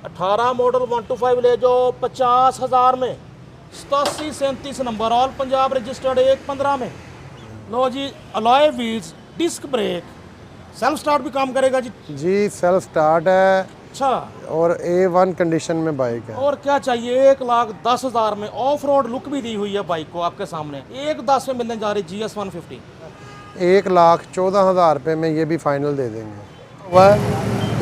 18 model 125 ले जाओ 50,000 में, 8737 नंबर, ऑल पंजाब रजिस्टर्ड 115 में। लो जी, alloy wheels, disc brake, self start भी काम करेगा जी? जी सेल्फ स्टार्ट है। अच्छा, और A1 कंडीशन में बाइक है। और क्या चाहिए? 1,10,000 में ऑफ रोड लुक भी दी हुई है बाइक को आपके सामने। 1,10 में मिलने जा रही GS 150। 1,14,000 रुपये में ये भी फाइनल दे देंगे। वह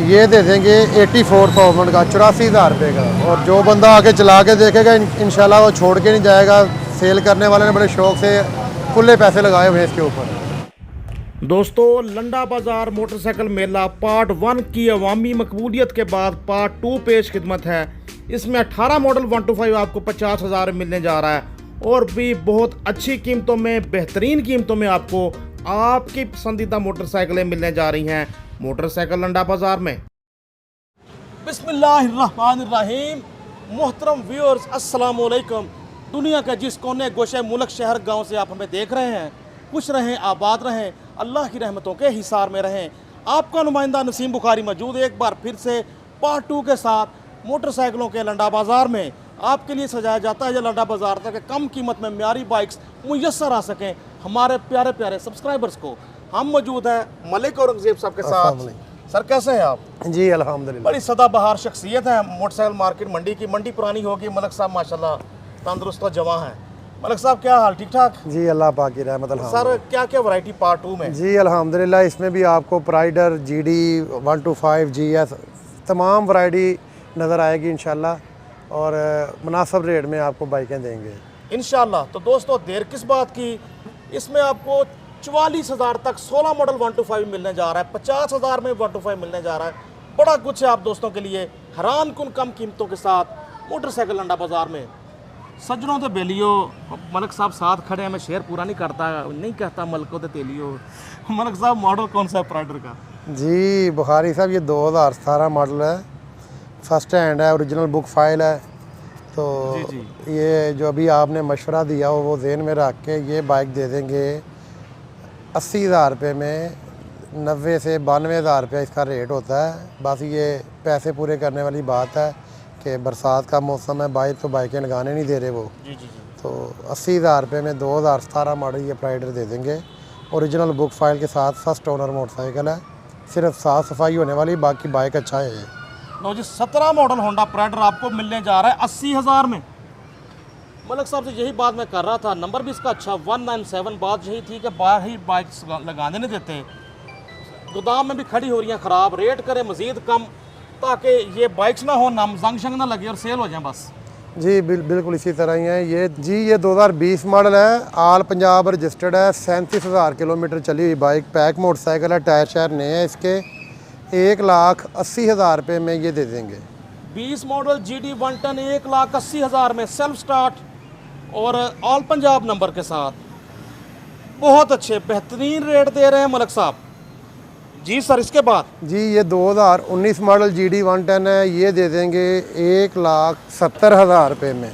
ये दे देंगे 84,000 का, 84,000 रुपये का। और जो बंदा आके चला के देखेगा इंशाल्लाह वो छोड़ के नहीं जाएगा। सेल करने वाले ने बड़े शौक से खुले पैसे लगाए हुए इसके ऊपर। दोस्तों, लंडा बाजार मोटरसाइकिल मेला पार्ट 1 की अवामी मकबूलियत के बाद पार्ट 2 पेश खिदमत है। इसमें 18 मॉडल 125 आपको 50,000 मिलने जा रहा है, और भी बहुत अच्छी कीमतों में, बेहतरीन कीमतों में आपको आपकी पसंदीदा मोटरसाइकिलें मिलने जा रही हैं मोटरसाइकिल लंडा बाजार में। बिस्मिल्लाहिर्रहमानिर्रहीम। मोहतरम व्यूअर्स, अस्सलाम वालेकुम। दुनिया के जिस कोने गोशे मुल्क शहर गांव से आप हमें देख रहे हैं, खुश रहें, आबाद रहें, अल्लाह की रहमतों के हिसार में रहें। आपका नुमाइंदा नसीम बुखारी मौजूद है एक बार फिर से पार्ट 2 के साथ मोटरसाइकिलों के लंडा बाज़ार में। आपके लिए सजाया जाता है ये लंडा बाज़ार ताकि कम कीमत में म्यारी बाइक्स मुयस्सर आ सकें हमारे प्यारे प्यारे सब्सक्राइबर्स को। हम मौजूद हैं मलिक औरंगजेब साहब के साथ। सर कैसे हैं आप? जी अल्हम्दुलिल्लाह। बड़ी सदाबहार शख्सियत है मोटरसाइकिल मार्केट मंडी की। मंडी पुरानी होगी, मलिक साहब माशाल्लाह तंदुरुस्त और जवां हैं। मलिक साहब क्या हाल? ठीक ठाक? जी अल्लाह पाक की रहमत। सर क्या क्या वैरायटी पार्ट 2 में? जी अल्हम्दुलिल्लाह, इसमें भी आपको प्राइडर, GD 125, GS तमाम वैरायटी नज़र आएगी इंशाल्लाह, और मुनासिब रेट में आपको बाइकें देंगे इंशाल्लाह। तो दोस्तों, देर किस बात की, इसमें आपको 44,000 तक 16 मॉडल 125 मिलने जा रहा है, 50,000 में 125 मिलने जा रहा है। बड़ा कुछ है आप दोस्तों के लिए हैरान कुन कम कीमतों के साथ मोटरसाइकिल लंडा बाजार में। सज्जनों तो बेलियो, मलिक साहब साथ खड़े हैं, मैं शेर पूरा नहीं करता, नहीं कहता मलको तो तेलियो। मलिक साहब मॉडल कौन सा है प्राइडर का? जी बुखारी साहब, ये 2017 मॉडल है, फर्स्ट हैंड है, ओरिजिनल बुक फाइल है। तो जी। ये जो अभी आपने मशवरा दिया हो वो जेहन में रख के ये बाइक दे देंगे 80,000 रुपये में। 90 से 92,000 रुपये इसका रेट होता है। बस ये पैसे पूरे करने वाली बात है कि बरसात का मौसम है, बाइक तो बाइकें लगाने नहीं दे रहे वो। जी जी जी। तो 80,000 रुपये में 2017 मॉडल ये प्राइडर दे देंगे, ओरिजिनल बुक फाइल के साथ। फर्स्ट ओनर मोटरसाइकिल है, सिर्फ साफ़ सफाई होने वाली, बाकी बाइक अच्छा है। लो जी, 17 मॉडल होंडा प्राइडर आपको मिलने जा रहा है 80,000 में। मलिक साहब से यही बात मैं कर रहा था, नंबर भी इसका अच्छा 197। बात यही थी कि बाहर ही बाइक्स लगाने नहीं देते, गोदाम में भी खड़ी हो रही हैं ख़राब। रेट करें मज़ीद कम ताकि ये बाइक्स ना हो, नाम जंग शंग ना लगे और सेल हो जाए बस। जी बिल्कुल इसी तरह ही है ये। जी ये 2020 मॉडल है, ऑल पंजाब रजिस्टर्ड है, 37,000 किलोमीटर चली हुई बाइक, पैक मोटरसाइकिल है, टायर शायर नए हैं इसके। 1,80,000 रुपये में ये दे देंगे। 20 मॉडल GD 110 1,80,000 में, सेल्फ स्टार्ट और ऑल पंजाब नंबर के साथ। बहुत अच्छे बेहतरीन रेट दे रहे हैं मलिक साहब। जी सर, इसके बाद जी ये 2019 मॉडल GD 110 है, ये दे देंगे 1,70,000 रुपये में।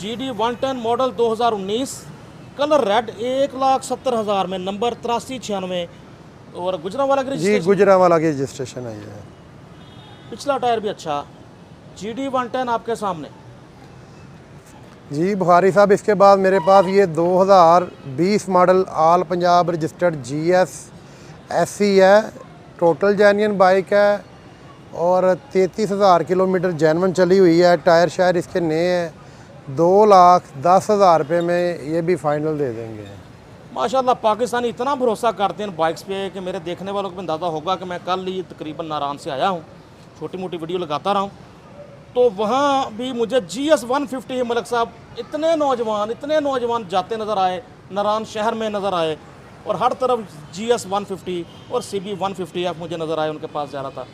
GD 110 मॉडल 2019, कलर रेड, 1,70,000 में, नंबर 8396 और गुजरांवाला की जी रजिस्ट्रेशन। गुजरांवाला की रजिस्ट्रेशन है ये। पिछला टायर भी अच्छा। GD 110 आपके सामने। जी बुखारी साहब, इसके बाद मेरे पास ये 2020 model all Punjab registered GS SC है, टोटल जेन्युइन बाइक है, और 33,000 किलोमीटर जेन्युइन चली हुई है, टायर शायर इसके नए हैं। 2,10,000 रुपये में ये भी फाइनल दे देंगे। माशाल्लाह, पाकिस्तानी इतना भरोसा करते हैं बाइक्स पे कि मेरे देखने वालों को अंदाज़ा होगा कि मैं कल ही तकरीबन नारायण से आया हूँ, छोटी मोटी वीडियो लगाता रहा हूँ, तो वहाँ भी मुझे GS 150 मलिक साहब इतने नौजवान जाते नज़र आए, नारायण शहर में नज़र आए, और हर तरफ GS 150 और CB 150F मुझे नज़र आए, उनके पास जा रहा था।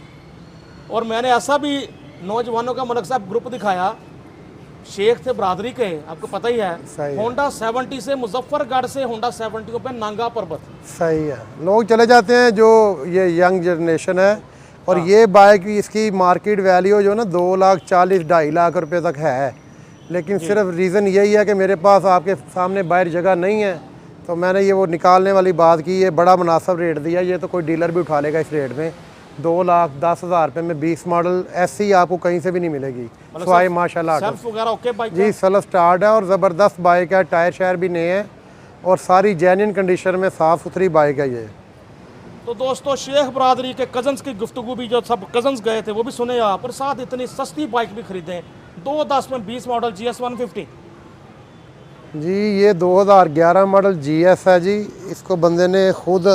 और मैंने ऐसा भी नौजवानों का मलिक साहब ग्रुप दिखाया, शेख थे बरादरी के, आपको पता ही है, होंडा 70 से मुजफ्फरगढ़ से होंडा 70 पे नांगा पर्वत। सही है, लोग चले जाते हैं जो ये यंग जनरेशन है, और ये बाइक इसकी मार्केट वैल्यू जो ना 2,40,000 2,50,000 रुपये तक है। लेकिन सिर्फ रीज़न यही है कि मेरे पास आपके सामने बाहर जगह नहीं है, तो मैंने ये वो निकालने वाली बात की, ये बड़ा मुनासिब रेट दिया। ये तो कोई डीलर भी उठा लेगा इस रेट में, 2,10,000 रुपये में 20 मॉडल ऐसी आपको कहीं से भी नहीं मिलेगी सवाई माशाल्लाह ऑटो। सेल्फ वगैरह ओके बाइक जी सेल्फ स्टार्ट है और ज़बरदस्त बाइक है, टायर शायर भी नए हैं और सारी जेन्युइन कंडीशन में साफ़ सुथरी बाइक है ये। तो दोस्तों शेख बरादरी के कजन्स की गुफ्तगू भी, जो सब कजन्स गए थे वो भी सुने आप, और साथ इतनी सस्ती बाइक भी खरीदें। 2,10 में 20 मॉडल GS 150। जी ये 2011 मॉडल GS है जी। इसको बंदे ने खुद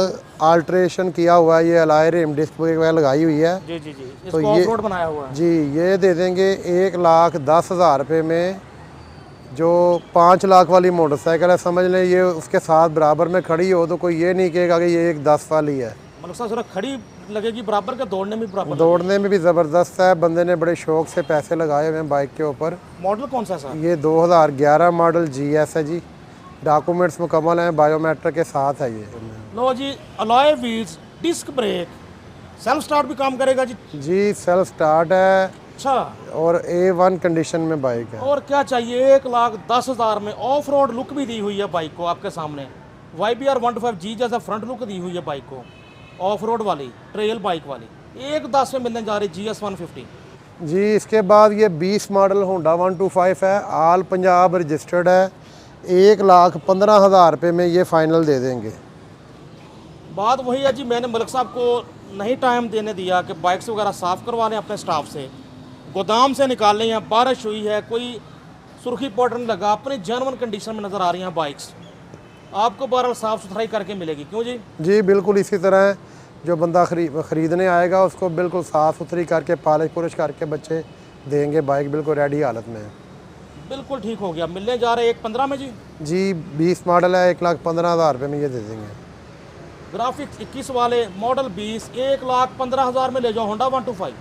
आल्ट्रेशन किया हुआ है, ये अलॉय रिम डिस्क वगैरह लगाई हुई है। जी जी जी, तो इसको ये ऑफ रोड बनाया हुआ है। जी ये दे देंगे 1,10,000 रुपये में। जो 5 लाख वाली मोटरसाइकिल है समझ लें ये उसके साथ बराबर में खड़ी हो, तो कोई ये नहीं कहेगा कि ये एक 10 वाली है। मतलब सर खड़ी लगेगी बराबर के, दौड़ने में बराबर दौड़ने में भी ज़बरदस्त है। बंदे ने बड़े शौक से पैसे लगाए हुए हैं बाइक के ऊपर। मॉडल कौन सा है सर? ये 2011 मॉडल GS है जी। डॉक्यूमेंट्स मुकम्मल हैं, बायोमेट्रिक के साथ है ये। लो जी, alloy wheels, disc brake, self start भी काम करेगा जी? जी सेल्फ स्टार्ट है अच्छा, और A1 कंडीशन में बाइक है। और क्या चाहिए? 1,10,000 में ऑफ रोड लुक भी दी हुई है बाइक को आपके सामने। YBR 125G जैसा फ्रंट लुक दी हुई है बाइक को, ऑफ रोड वाली ट्रेल बाइक वाली। 1,10 में मिलने जा रही GS 150। जी इसके बाद ये 20 मॉडल होंडा 125 है, आल पंजाब रजिस्टर्ड है। 1,15,000 रुपये में ये फ़ाइनल दे देंगे। बात वही है जी, मैंने मलिक साहब को नहीं टाइम देने दिया कि बाइक्स वगैरह साफ़ करवा लें अपने स्टाफ से, गोदाम से निकाल लें। यहाँ बारिश हुई है, कोई सुर्खी पाउडर नहीं लगा, अपनी जेन्युइन कंडीशन में नज़र आ रही हैं बाइक्स। आपको बहरहाल साफ़ सुथराई करके मिलेगी, क्यों जी? जी बिल्कुल इसी तरह है। जो बंदा ख़रीदने आएगा उसको बिल्कुल साफ़ सुथरी करके पॉलिश पुलिश करके बच्चे देंगे। बाइक बिल्कुल रेडी हालत में है। बिल्कुल ठीक हो गया। मिलने जा रहे 1,15 में जी? जी 20 मॉडल है, 1,15,000 रुपये में ये दे देंगे। ग्राफिक्स 21 वाले मॉडल 20, 1,15,000 में ले जाओ Honda 125।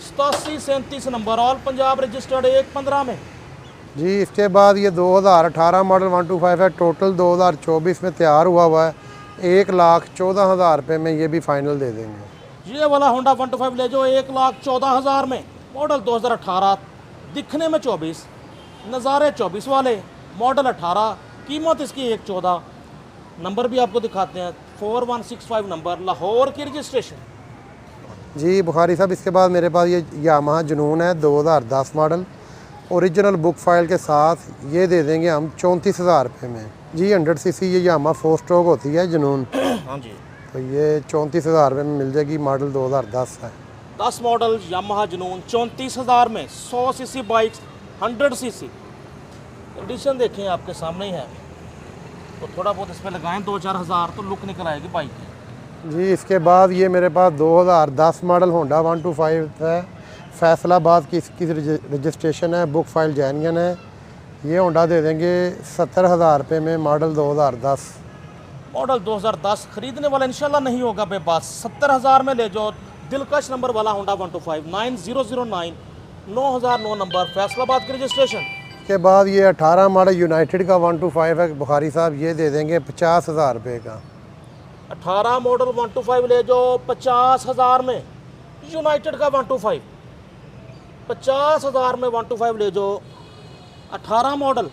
8737 number, all Punjab registered, 1,15 में। जी इसके बाद ये 2018 मॉडल 125 है, टोटल 2024 में तैयार हुआ है। 1,14,000 रुपये में ये भी फ़ाइनल दे देंगे। ये वाला होंडा 125 ले जाओ 1,14,000 में, मॉडल 2018, दिखने में 24, नज़ारे 24 वाले, मॉडल 18, कीमत इसकी 1,14। नंबर भी आपको दिखाते हैं, 4165 नंबर, लाहौर की रजिस्ट्रेशन। जी बुखारी साहब इसके बाद मेरे पास ये यामाहा जुनून है 2010 मॉडल, ओरिजिनल बुक फाइल के साथ। ये दे देंगे हम 34,000 रुपये में। जी 100 सीसी ये यामाहा 4 स्ट्रोक होती है जुनून। हाँ जी, तो ये 34,000 रुपये में मिल जाएगी, मॉडल 2010 है। 10 मॉडल यामाहा जुनून 34,000 में। 100 सीसी बाइक, 100 सीसी, कंडीशन देखें आपके सामने ही है। तो थोड़ा बहुत इस पर लगाएं 2-4 हज़ार तो लुक निकल आएगी बाइक की। जी इसके बाद ये मेरे पास 2010 मॉडल होंडा 125 है, फैसलाबाद की इसकी रजिस्ट्रेशन है, बुक फाइल जैनियन है। ये होंडा दे देंगे 70,000 रुपये में, मॉडल 2010। मॉडल 2010 खरीदने वाला इंशाल्लाह नहीं होगा बेबस। 70,000 में ले जाओ, दिलकश नंबर वाला होंडा 125, 9009, 9009 नंबर, फैसलाबाद की रजिस्ट्रेशन। के बाद ये 18 मॉडल यूनाइटेड का 125 है बुखारी साहब, ये दे देंगे 50,000 रुपये का। 18 मॉडल 125 ले जाओ 50,000 में, यूनाइटेड का 125 50,000 में 125 ले जाओ। 18 मॉडल,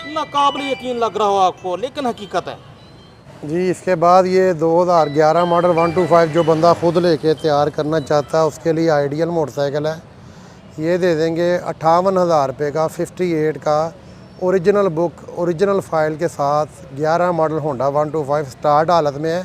नाकाबिल यकीन लग रहा हो आपको, लेकिन हकीकत है। जी इसके बाद ये 2011 मॉडल 125 जो बंदा खुद लेके तैयार करना चाहता है उसके लिए आइडियल मोटरसाइकिल है। ये दे देंगे 58,000 रुपये का, 58 का, ओरिजिनल बुक ओरिजिनल फ़ाइल के साथ। 11 मॉडल होंडा 125 स्टार्ट हालत में है,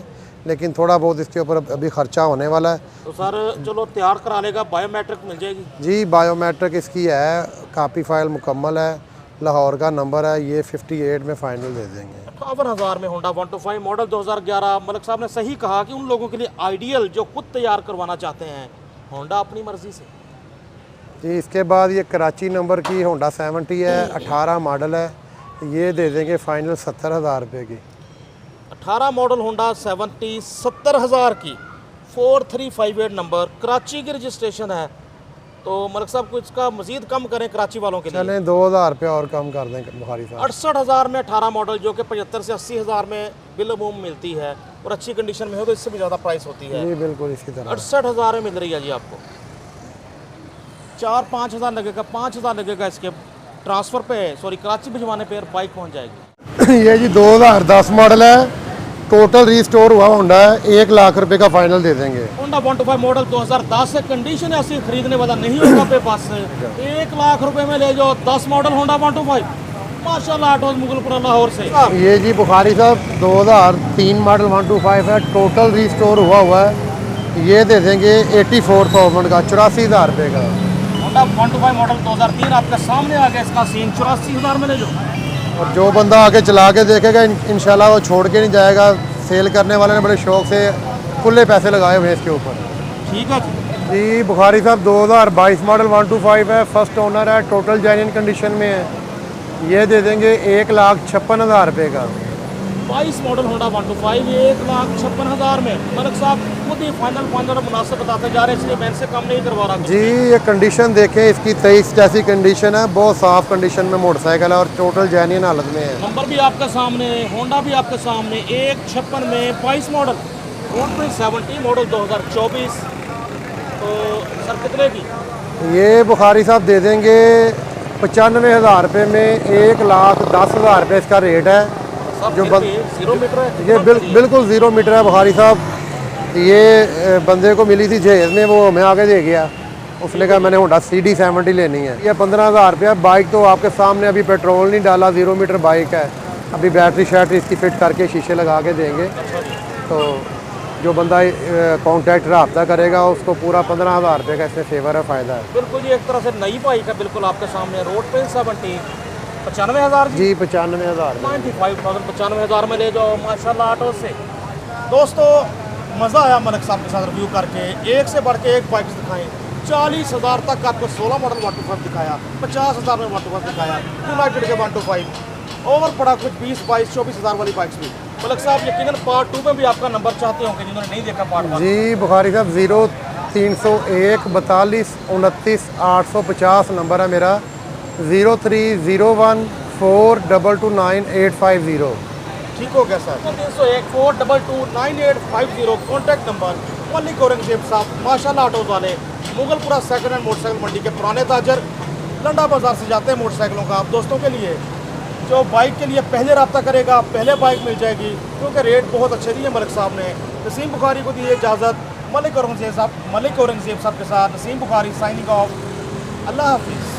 लेकिन थोड़ा बहुत इसके ऊपर अभी ख़र्चा होने वाला है। तो सर चलो तैयार करा लेगा, बायोमेट्रिक मिल जाएगी जी बायोमेट्रिक इसकी है, कापी फ़ाइल मुकम्मल है, लाहौर का नंबर है। ये 58 में फ़ाइनल दे देंगे। 58,000 में होंडा 125 मॉडल 2011। मलिक साहब ने सही कहा कि उन लोगों के लिए आइडियल जो खुद तैयार करवाना चाहते हैं, होंडा अपनी मर्ज़ी से। जी इसके बाद ये कराची नंबर की होंडा 70 है, 18 मॉडल है। ये दे देंगे फ़ाइनल 70,000 रुपये की। 18 मॉडल होंडा 70, 70,000 की, 4358 नंबर, कराची की रजिस्ट्रेशन है। तो मलिक साहब को इसका मजीद कम करें कराची वालों के लिए। चलें 2,000 रुपये और कम कर दें बुखारी साहब। 68,000 में 18 मॉडल, जो कि 75 से 80,000 में बिलअमूम मिलती है, और अच्छी कंडीशन में हो तो इससे भी ज़्यादा प्राइस होती है। जी बिल्कुल इसी तरह। 68,000 में मिल रही है जी आपको। 4-5 हज़ार लगेगा, 5 हज़ार लगेगा इसके ट्रांसफ़र पे, सॉरी कराची भिजवाने पे, बाइक पहुंच जाएगी। ये जी 2010 मॉडल है, टोटल रिस्टोर हुआ होंडा है, 1 लाख रुपए का फाइनल दे देंगे। होंडा 125 मॉडल 2010 से कंडीशन ऐसी खरीदने वाला नहीं होगा आपके पास से 1 लाख रुपए में ले जाओ 10 मॉडल होंडा 125 माशाल्लाह ऑटोज मुगलपुरा लाहौर से। ये जी बुखारी साहब 2003 मॉडल 125 है, टोटल रिस्टोर हुआ है, ये दे देंगे 84,000 का, 84,000 रुपये का। होंडा 125 मॉडल 2003 आपके सामने आ गया, इसका सीन 84,000 में ले जाओ। और जो बंदा आके चला के देखेगा इंशाल्लाह वो छोड़ के नहीं जाएगा। सेल करने वाले ने बड़े शौक से खुले पैसे लगाए हुए हैं इसके ऊपर। ठीक है जी बुखारी साहब 2022 मॉडल 125 है, फर्स्ट ओनर है, टोटल जेन्युइन कंडीशन में है, ये दे देंगे 1,56,000 रुपये का। 22 मॉडल होंडा 125 1,56,000 में। मलिक साहब खुद ही फाइनल और मुनासिब बताते जा रहे हैं, इसलिए मैं इनसे कम नहीं करवा रहा। जी ये कंडीशन देखें इसकी 23 जैसी कंडीशन है, बहुत साफ़ कंडीशन में मोटरसाइकिल है और टोटल जेन्युइन हालत में है। नंबर भी आपके सामने, होंडा भी आपके सामने, 1,56 में 22 मॉडल, रोड पे 70 मॉडल 2024। तो सर कितने की? ये बुखारी साहब दे देंगे 95,000 रुपये में, 1,10,000 रुपये इसका रेट है। जो 0 मीटर है ये बिल्कुल 0 मीटर है बुखारी साहब। ये बंदे को मिली थी जहेज में, वो हमें आगे दे गया, उसने कहा मैंने होंडा CD70 लेनी है। ये 15,000 रुपया। बाइक तो आपके सामने, अभी पेट्रोल नहीं डाला, 0 मीटर बाइक है, अभी बैटरी शैटरी इसकी फिट करके शीशे लगा के देंगे। तो जो बंदा कॉन्टैक्ट रब्ता करेगा उसको पूरा 15,000 रुपये का इसमें फेवर है, फ़ायदा है। बिल्कुल ये एक तरह से नई बाइक है, बिल्कुल आपके सामने। रोड पे 70 95,000 जी 95,000 95,000 95,000 में ले जाओ माशाल्लाह ऑटो से। दोस्तों मज़ा आया मलिक साहब के साथ रिव्यू करके, एक से बढ़ के एक बाइक दिखाएं। 40,000 तक आपको 16 मॉडल 125 दिखाया, 50,000 में 125 दिखाया, यूनाइटेड के 125 ओवर पड़ा कुछ 20, 22, 24,000 वाली बाइक्स भी। मलिक साहब यकीनन पार्ट 2 में भी आपका नंबर चाहते होंगे जिन्होंने नहीं देखा पार्ट 1। जी बुखारी साहब 0301 42 29 850 नंबर है मेरा, 0301 4229850। ठीक हो गया sir. 301 4229850 contact number. Malik Aurangzeb साहब माशाल्लाह ऑटोज वाले, मुगलपुरा सेकंड हैंड मोटरसाइकिल मंडी के पुराने ताजर, लंडा बाजार से जाते हैं मोटरसाइकिलों का। आप दोस्तों के लिए जो बाइक के लिए पहले रब्ता करेगा पहले बाइक मिल जाएगी, क्योंकि रेट बहुत अच्छे दिए मलिक साहब ने। नसीम बुखारी को दी इजाज़त। मलिक औरंगजेब साहब के साथ नसीम बुखारी साइनिंग ऑफ। अल्लाह हाफिज़।